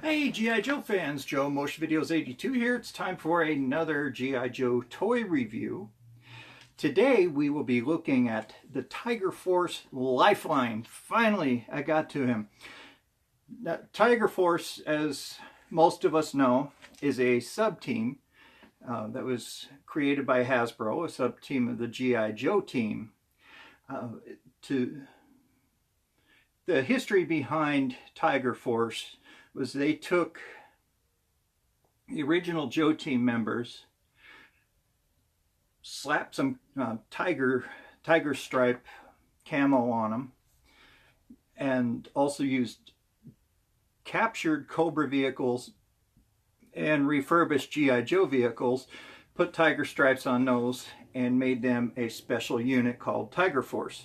Hey G.I. Joe fans, Joe Motion Videos 82 here. It's time for another G.I. Joe toy review. Today we will be looking at the Tiger Force Lifeline. Finally, I got to him. Now, Tiger Force, as most of us know, is a sub-team that was created by Hasbro, a sub-team of the G.I. Joe team. The history behind Tiger Force was they took the original Joe team members, slapped some tiger stripe camo on them, and also used captured Cobra vehicles and refurbished G.I. Joe vehicles, put tiger stripes on those, and made them a special unit called Tiger Force.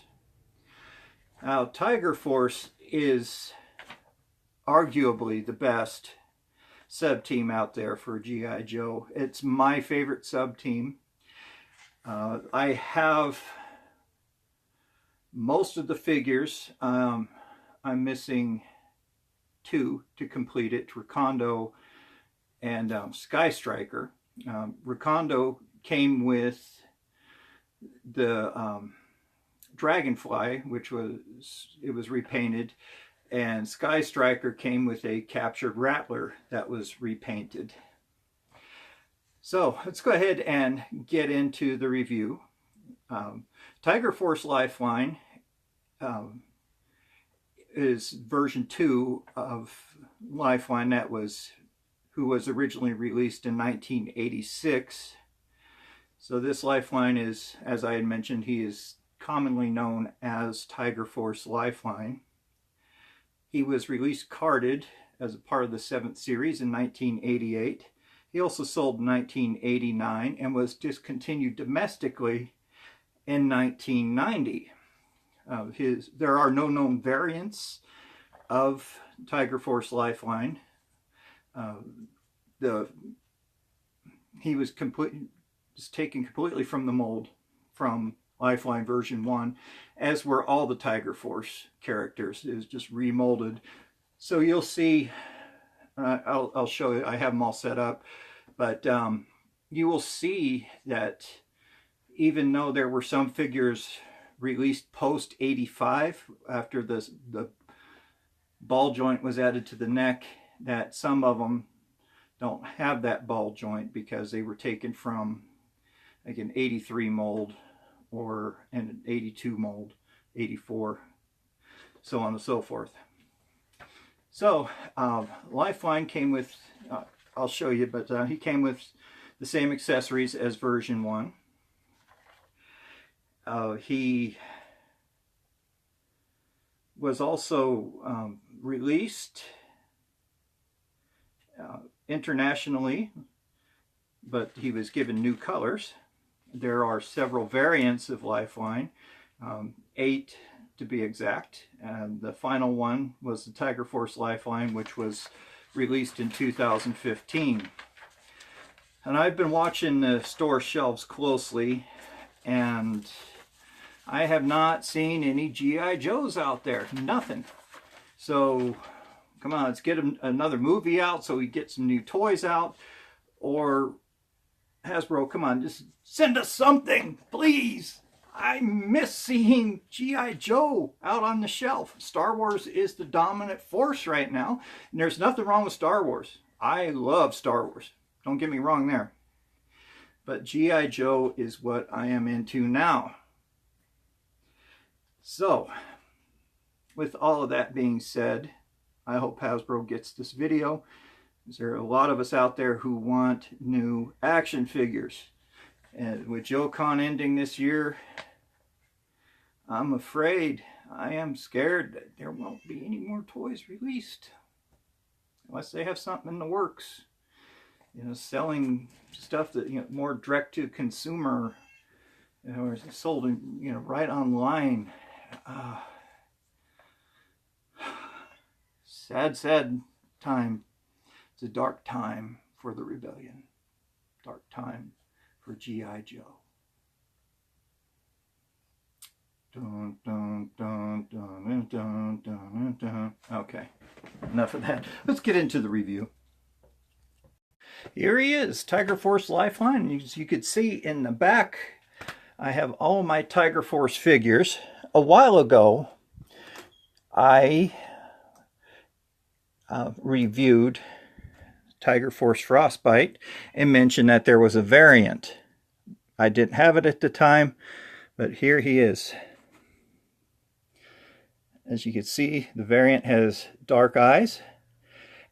Now, Tiger Force is arguably the best sub-team out there for G.I. Joe. It's my favorite sub-team. I have most of the figures. I'm missing two to complete it, Recondo and Sky Striker. Recondo came with the Dragonfly, which was repainted, and Sky Striker came with a captured Rattler that was repainted. So let's go ahead and get into the review. Tiger Force Lifeline is version 2 of Lifeline who was originally released in 1986. So this Lifeline is, as I had mentioned, he is commonly known as Tiger Force Lifeline. He was released carded as a part of the 7th series in 1988. He also sold in 1989 and was discontinued domestically in 1990. There are no known variants of Tiger Force Lifeline. He was taken completely from the mold from Lifeline version 1, as were all the Tiger Force characters. It was just remolded. So you'll see, I'll show you, I have them all set up, but you will see that even though there were some figures released post 85, after the ball joint was added to the neck, that some of them don't have that ball joint because they were taken from like an 83 mold or an 82 mold, 84, so on and so forth. So Lifeline came with, I'll show you, but he came with the same accessories as version 1. He was also released internationally, but he was given new colors. There are several variants of Lifeline, 8 to be exact, and the final one was the Tiger Force Lifeline, which was released in 2015. And I've been watching the store shelves closely, and I have not seen any G.I. Joes out there. Nothing. So come on, let's get another movie out so we get some new toys out. Or Hasbro, come on, just send us something, please. I miss seeing G.I. Joe out on the shelf. Star Wars is the dominant force right now, and there's nothing wrong with Star Wars. I love Star Wars. Don't get me wrong there. But G.I. Joe is what I am into now. So, with all of that being said, I hope Hasbro gets this video. There are a lot of us out there who want new action figures. And with JoeCon ending this year, I'm afraid, I am scared that there won't be any more toys released. Unless they have something in the works. You know, selling stuff that, you know, more direct to consumer, you know, or sold, you know, right online. Sad time. It's a dark time for the rebellion. Dark time for G.I. Joe. Dun, dun, dun, dun, dun, dun, dun. Okay, enough of that. Let's get into the review. Here he is, Tiger Force Lifeline. As you can see in the back, I have all my Tiger Force figures. A while ago, I reviewed Tiger Force Frostbite and mentioned that there was a variant. I didn't have it at the time, but here he is. As you can see, the variant has dark eyes,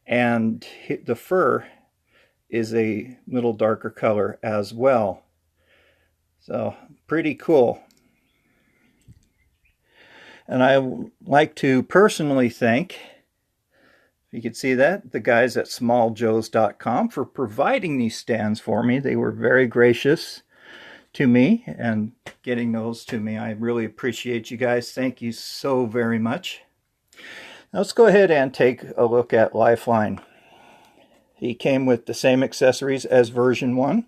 and the fur is a little darker color as well. So pretty cool. And I would like to personally thank, if you can see that, the guys at smalljoes.com for providing these stands for me. They were very gracious to me and getting those to me. I really appreciate you guys. Thank you so very much. Now let's go ahead and take a look at Lifeline. He came with the same accessories as version 1.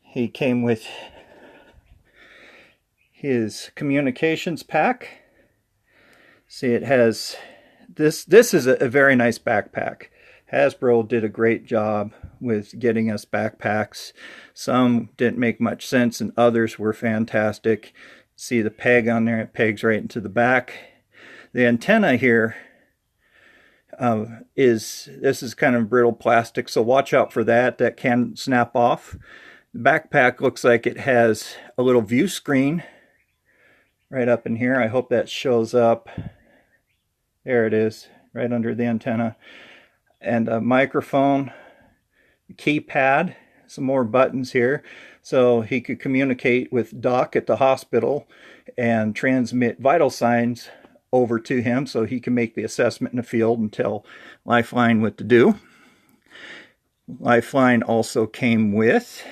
He came with his communications pack. See, it has this is a very nice backpack. Hasbro did a great job with getting us backpacks. Some didn't make much sense and others were fantastic. See the peg on there, it pegs right into the back. The antenna here this is kind of brittle plastic, so watch out for that. That can snap off. The backpack looks like it has a little view screen right up in here. I hope that shows up. There it is, right under the antenna. And a microphone, keypad, some more buttons here. So he could communicate with Doc at the hospital and transmit vital signs over to him so he can make the assessment in the field and tell Lifeline what to do. Lifeline also came with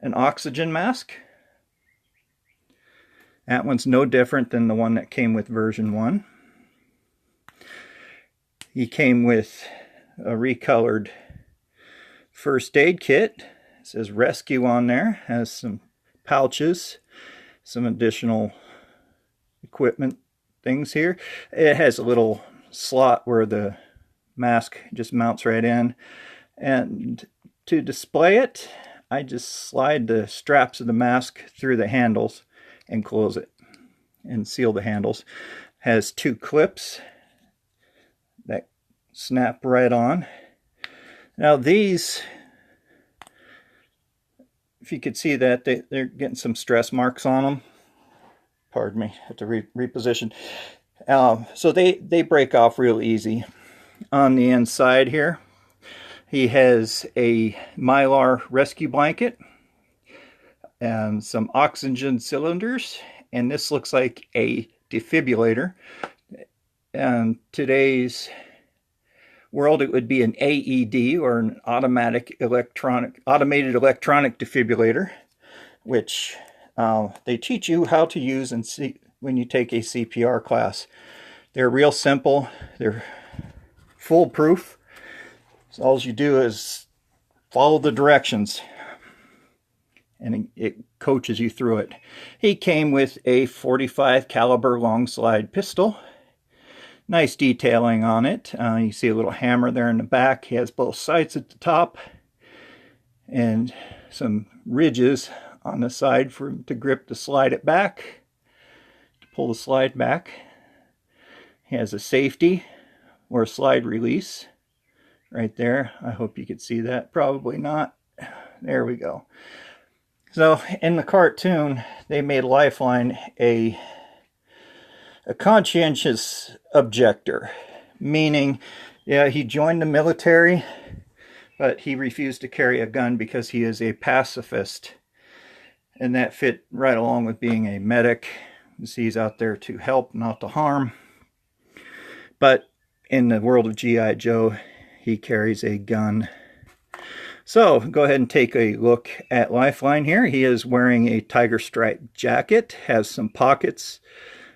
an oxygen mask. That one's no different than the one that came with version 1. He came with a recolored first aid kit. It says Rescue on there. Has some pouches, some additional equipment things here. It has a little slot where the mask just mounts right in. And to display it, I just slide the straps of the mask through the handles and close it and seal the handles. Has 2 clips that snap right on. Now these, if you could see that, they're getting some stress marks on them. Pardon me, have to reposition. So they break off real easy. On the inside here, he has a Mylar rescue blanket and some oxygen cylinders, and this looks like a defibrillator. And today's world, it would be an AED, or an automated electronic defibrillator, which they teach you how to use when you take a CPR class. They're real simple. They're foolproof. So all you do is follow the directions, and it coaches you through it. He came with a .45 caliber long slide pistol. Nice detailing on it. You see a little hammer there in the back. He has both sights at the top and some ridges on the side for him to grip to slide it back, to pull the slide back. He has a safety or a slide release right there. I hope you could see that. Probably not. There we go. So in the cartoon, they made Lifeline a conscientious objector, meaning, yeah, he joined the military, but he refused to carry a gun because he is a pacifist. And that fit right along with being a medic. You see, he's out there to help, not to harm. But in the world of G.I. Joe, he carries a gun. So go ahead and take a look at Lifeline here. He is wearing a tiger stripe jacket, has some pockets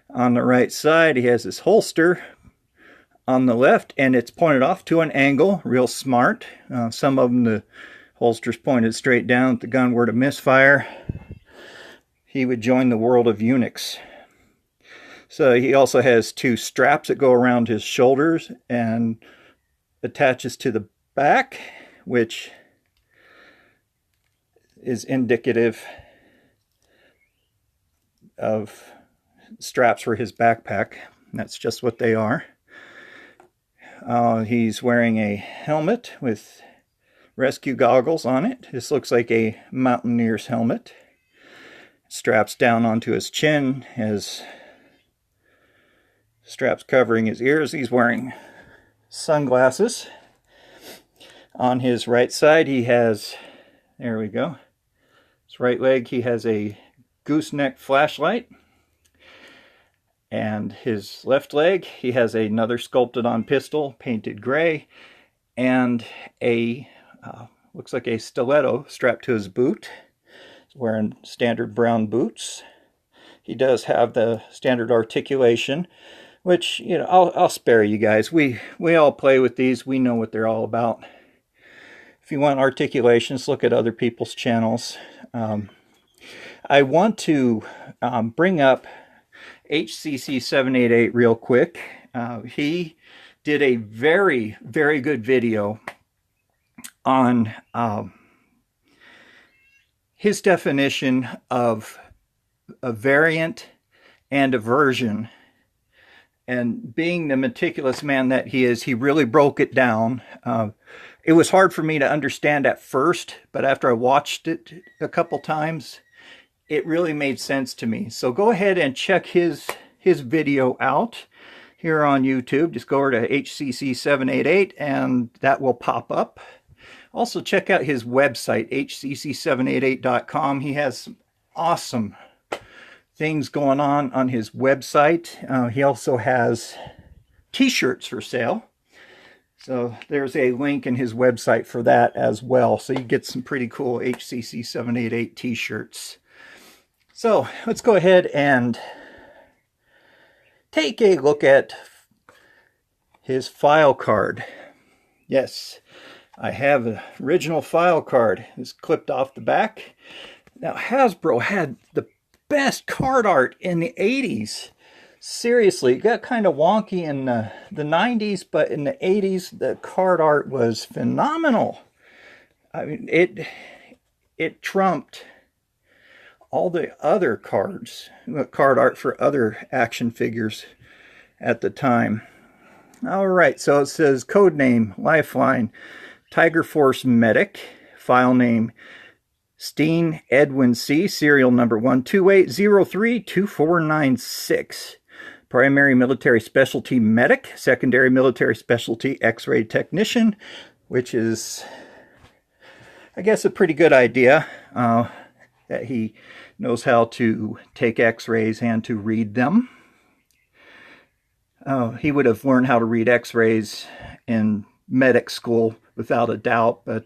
on the right side. He has his holster on the left, and it's pointed off to an angle, real smart. Some of them, the holster's pointed straight down if the gun were to misfire. he would join the world of eunuchs. So he also has 2 straps that go around his shoulders and attaches to the back, which is indicative of straps for his backpack. That's just what they are. He's wearing a helmet with rescue goggles on it. This looks like a mountaineer's helmet. Straps down onto his chin, has straps covering his ears. He's wearing sunglasses. On his right side, he has, there we go, his right leg, he has a gooseneck flashlight. And his left leg, he has another sculpted on pistol, painted gray, and a, looks like a stiletto strapped to his boot. He's wearing standard brown boots. He does have the standard articulation, which, you know, I'll spare you guys. We all play with these. We know what they're all about. If you want articulations, look at other people's channels. I want to bring up HCC788 real quick. He did a very, very good video on his definition of a variant and a version. And being the meticulous man that he is, he really broke it down. It was hard for me to understand at first, but after I watched it a couple times, it really made sense to me. So go ahead and check his video out here on YouTube. Just go over to HCC788 and that will pop up. Also check out his website, hcc788.com. He has some awesome things going on his website. He also has t-shirts for sale. So there's a link in his website for that as well. So you get some pretty cool HCC788 t-shirts. So let's go ahead and take a look at his file card. Yes, I have the original file card. It's clipped off the back. Now Hasbro had the best card art in the 80s. Seriously, it got kind of wonky in the 90s, but in the 80s, the card art was phenomenal. I mean, it trumped all the other card art for other action figures at the time. All right, so it says code name Lifeline Tiger Force Medic, file name Steen Edwin C, serial number 128032496. Primary military specialty medic, secondary military specialty X-ray technician, which is, I guess, a pretty good idea that he knows how to take X-rays and to read them. He would have learned how to read X-rays in medic school without a doubt, but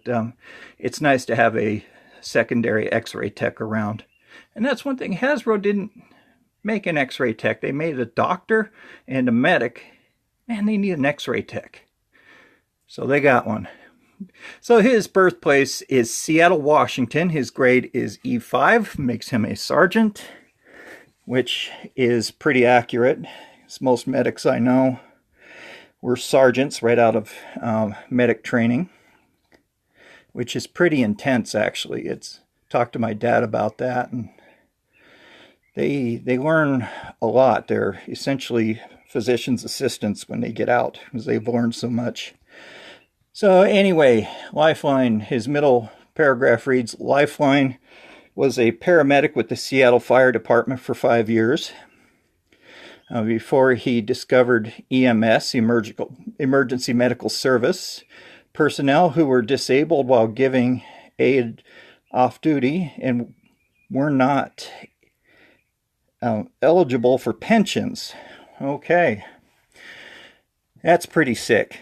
it's nice to have a secondary X-ray tech around. And that's one thing, Hasbro didn't make an X-ray tech. They made a doctor and a medic. Man, they need an X-ray tech. So they got one. So his birthplace is Seattle, Washington. His grade is E5, makes him a sergeant, which is pretty accurate. As most medics I know were sergeants right out of medic training, which is pretty intense, actually. Talked to my dad about that, and they learn a lot. They're essentially physician's assistants when they get out, because they've learned so much. So anyway, Lifeline, his middle paragraph reads, Lifeline was a paramedic with the Seattle Fire Department for 5 years. Before he discovered EMS, Emergency Medical Service, personnel who were disabled while giving aid off-duty and were not eligible for pensions. Okay, that's pretty sick.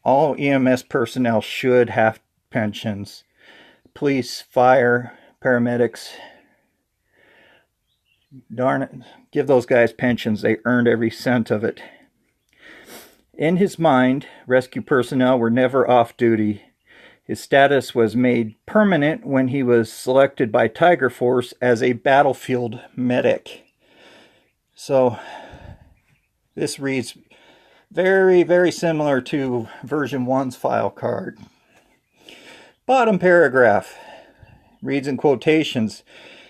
All EMS personnel should have pensions. Police, fire, paramedics. Darn it, give those guys pensions. They earned every cent of it. In his mind, rescue personnel were never off duty. His status was made permanent when he was selected by Tiger Force as a battlefield medic. So this reads very, very similar to version 1's file card. Bottom paragraph reads in quotations,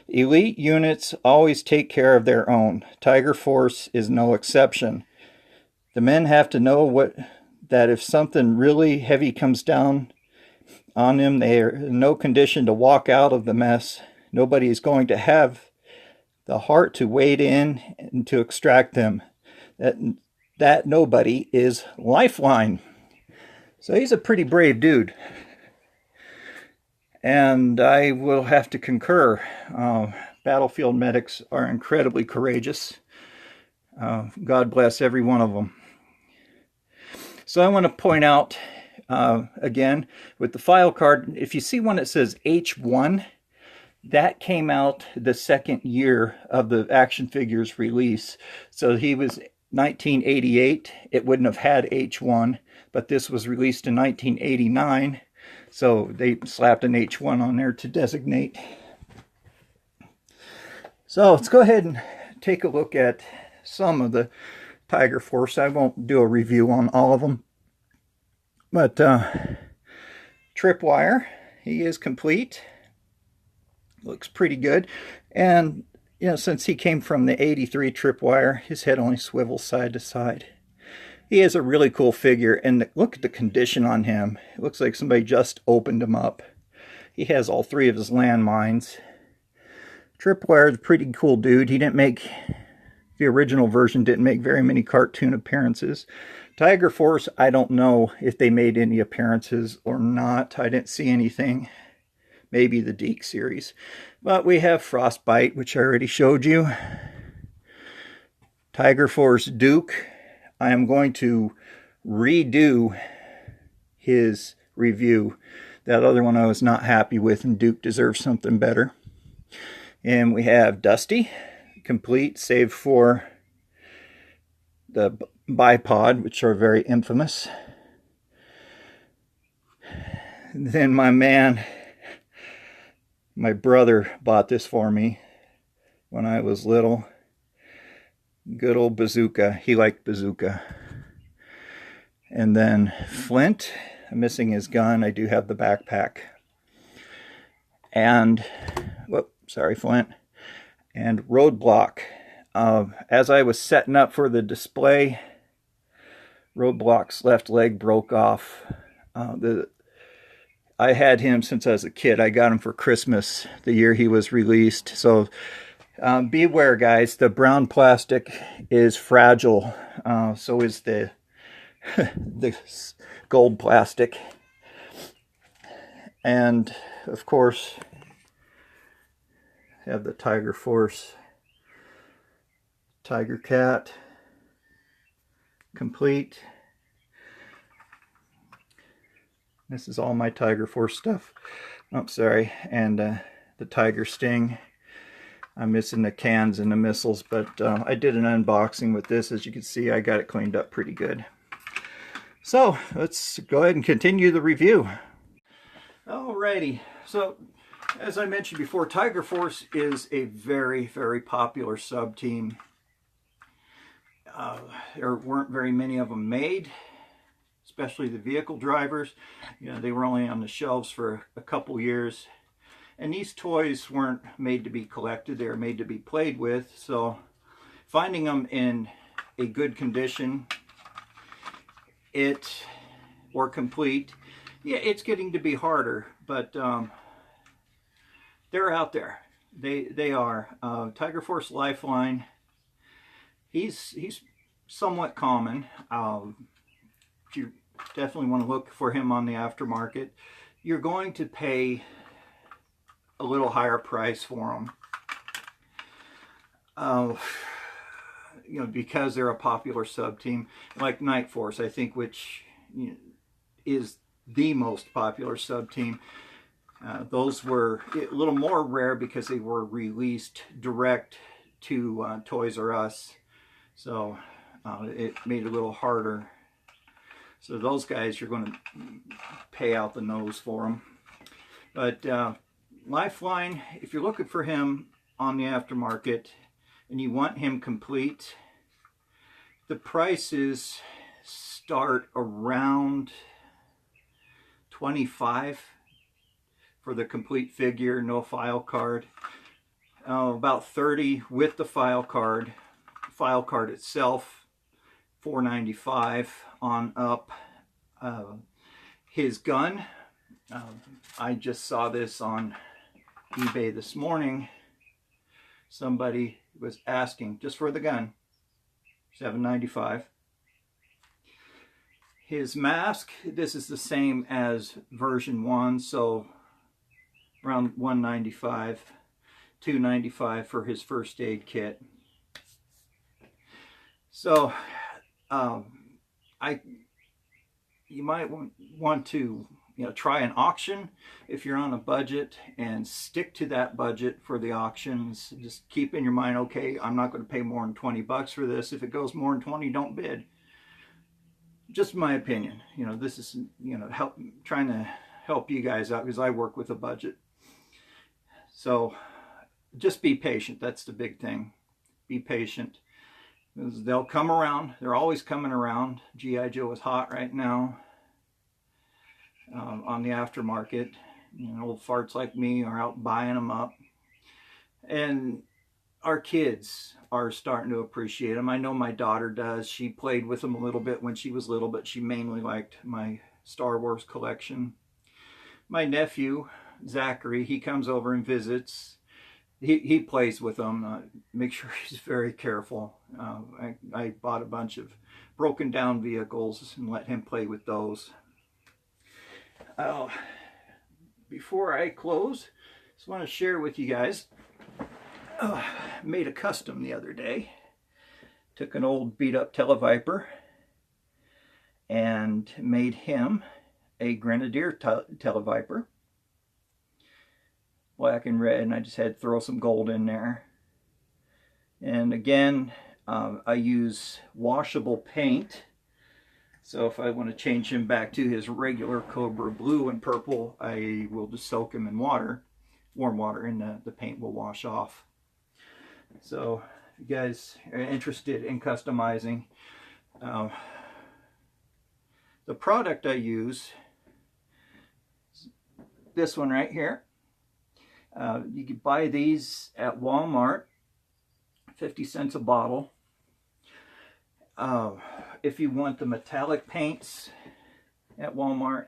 "Elite units always take care of their own. Tiger Force is no exception. The men have to know that if something really heavy comes down on them, they are in no condition to walk out of the mess. Nobody is going to have the heart to wade in and to extract them. That nobody is Lifeline." So he's a pretty brave dude. And I will have to concur. Battlefield medics are incredibly courageous. God bless every one of them. So I want to point out, again, with the file card, if you see one that says H1, that came out the second year of the action figures release. So he was 1988, it wouldn't have had H1, but this was released in 1989. So they slapped an H1 on there to designate. So let's go ahead and take a look at some of the Tiger Force. I won't do a review on all of them. But Tripwire, he is complete. Looks pretty good. And you know, since he came from the 83 Tripwire, his head only swivels side to side. He is a really cool figure, and look at the condition on him. It looks like somebody just opened him up. He has all three of his landmines. Tripwire is a pretty cool dude. He didn't make, the original version didn't make very many cartoon appearances. Tiger Force, I don't know if they made any appearances or not. I didn't see anything. Maybe the Deke series. But we have Frostbite, which I already showed you. Tiger Force Duke. I am going to redo his review. That other one I was not happy with, and Duke deserves something better. And we have Dusty, complete, save for the bipod, which are very infamous. And then my man, my brother bought this for me when I was little. Good old Bazooka. He liked Bazooka. And then Flint. I'm missing his gun. I do have the backpack. And, whoop, sorry, Flint. And Roadblock. As I was setting up for the display, Roadblock's left leg broke off. I had him since I was a kid. I got him for Christmas the year he was released. So beware, guys. The brown plastic is fragile. So is the the gold plastic. And of course, have the Tiger Force Tiger Cat complete. This is all my Tiger Force stuff. Oh, sorry. And the Tiger Sting. I'm missing the cans and the missiles, but I did an unboxing with this. As you can see, I got it cleaned up pretty good. So let's go ahead and continue the review. Alrighty. So as I mentioned before, Tiger Force is a very, very popular sub-team. There weren't very many of them made, especially the vehicle drivers. You know, they were only on the shelves for a couple years. And these toys weren't made to be collected, they were made to be played with. So finding them in a good condition, or complete, yeah, it's getting to be harder, but they're out there. They are. Tiger Force Lifeline, he's somewhat common. If you definitely want to look for him on the aftermarket, you're going to pay a little higher price for them. You know, because they're a popular sub team, like Night Force, I think, which is the most popular sub team. Those were a little more rare because they were released direct to Toys R Us, so it made it a little harder. So those guys, you're going to pay out the nose for them. But Lifeline, if you're looking for him on the aftermarket and you want him complete, the prices start around $25 for the complete figure, no file card. About $30 with the file card. File card itself, $4.95 on up. His gun, I just saw this on eBay this morning. Somebody was asking just for the gun, $7.95. His mask, this is the same as version 1, so around $195, $2.95 for his first aid kit. So you might want to try an auction if you're on a budget, and stick to that budget for the auctions. Just keep in your mind, okay, I'm not going to pay more than $20 for this. If it goes more than 20, don't bid. Just my opinion. This is trying to help you guys out, because I work with a budget. So just be patient. That's the big thing. Be patient. They'll come around. They're always coming around. G.I. Joe is hot right now on the aftermarket. Old farts like me are out buying them up. And our kids are starting to appreciate them. I know my daughter does. She played with them a little bit when she was little, but she mainly liked my Star Wars collection. My nephew, Zachary, he comes over and visits. He plays with them. Make sure he's very careful. I bought a bunch of broken down vehicles and let him play with those. Before I close, just want to share with you guys, made a custom the other day. Took an old beat up Televiper and made him a Grenadier Televiper. Black and red, and I just had to throw some gold in there. And again, I use washable paint. So if I want to change him back to his regular Cobra blue and purple, I will just soak him in water, warm water, and the paint will wash off. So if you guys are interested in customizing, the product I use is this one right here. You can buy these at Walmart, 50 cents a bottle. If you want the metallic paints at Walmart,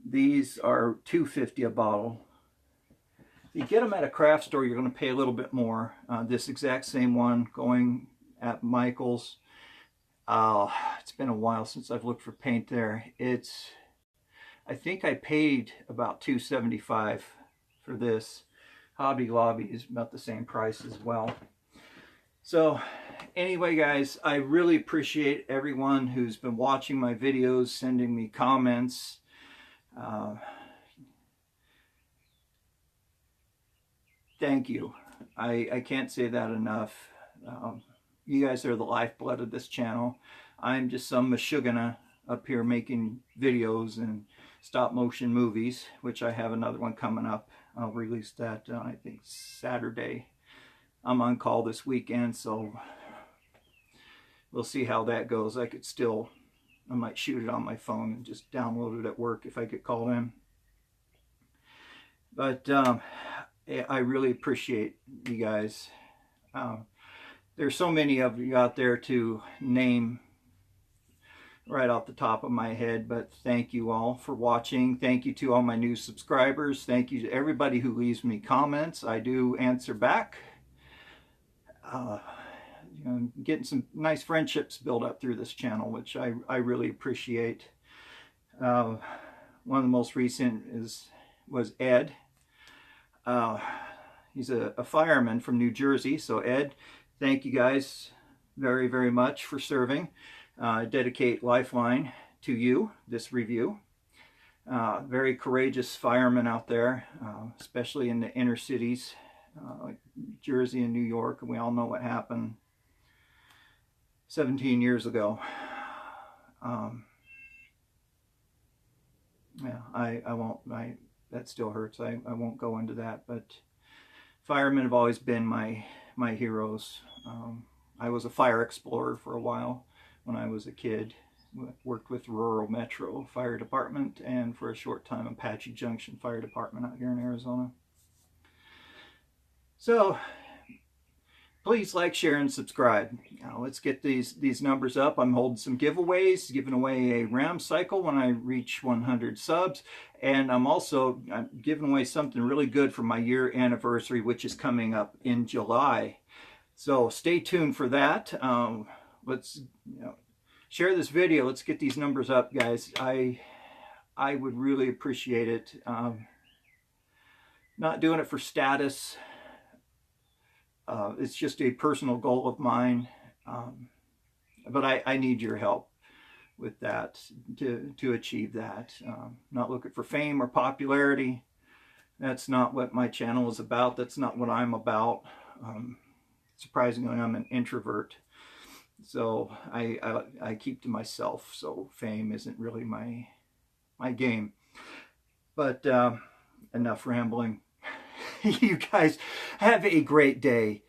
these are $2.50 a bottle. If you get them at a craft store, you're going to pay a little bit more. This exact same one going at Michael's. It's been a while since I've looked for paint there. I think I paid about $2.75 for this. Hobby Lobby is about the same price as well. So anyway, guys, I really appreciate everyone who's been watching my videos, sending me comments. Thank you. I can't say that enough. You guys are the lifeblood of this channel. I'm just some mashugana up here making videos and stop motion movies, which I have another one coming up. I'll release that I think Saturday. I'm on call this weekend, so we'll see how that goes. I might shoot it on my phone and just download it at work if I get called in. But I really appreciate you guys. There's so many of you out there to name right off the top of my head, but thank you all for watching. Thank you to all my new subscribers. Thank you to everybody who leaves me comments. I do answer back. Getting some nice friendships built up through this channel, which I really appreciate. One of the most recent was Ed. He's a fireman from New Jersey. So Ed, thank you guys very, very much for serving. I dedicate Lifeline to you, this review. Very courageous firemen out there, especially in the inner cities, like Jersey and New York. And we all know what happened 17 years ago. Yeah, I won't, that still hurts. I won't go into that, but firemen have always been my heroes. I was a fire explorer for a while when I was a kid. Worked with Rural Metro Fire Department and for a short time Apache Junction Fire Department out here in Arizona. So please like, share, and subscribe. Now let's get these numbers up. I'm holding some giveaways, giving away a RAM cycle when I reach 100 subs. And I'm giving away something really good for my year anniversary, which is coming up in July. So stay tuned for that. Let's share this video. Let's get these numbers up, guys. I would really appreciate it. Not doing it for status. It's just a personal goal of mine, but I need your help with that to achieve that. Not looking for fame or popularity. That's not what my channel is about. That's not what I'm about. Surprisingly, I'm an introvert, so I keep to myself. So fame isn't really my game. But enough rambling. You guys have a great day.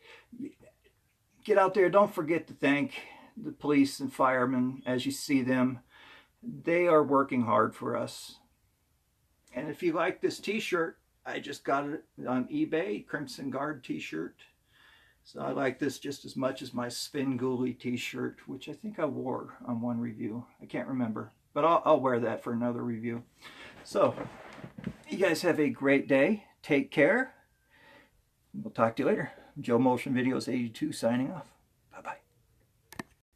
Get out there. Don't forget to thank the police and firemen as you see them. They are working hard for us. And if you like this t-shirt, I just got it on eBay, Crimson Guard t-shirt. So I like this just as much as my Svengoolie t-shirt, which I think I wore on one review. I can't remember, but I'll wear that for another review. So you guys have a great day. Take care. We'll talk to you later. Joe Motion Videos 82 signing off.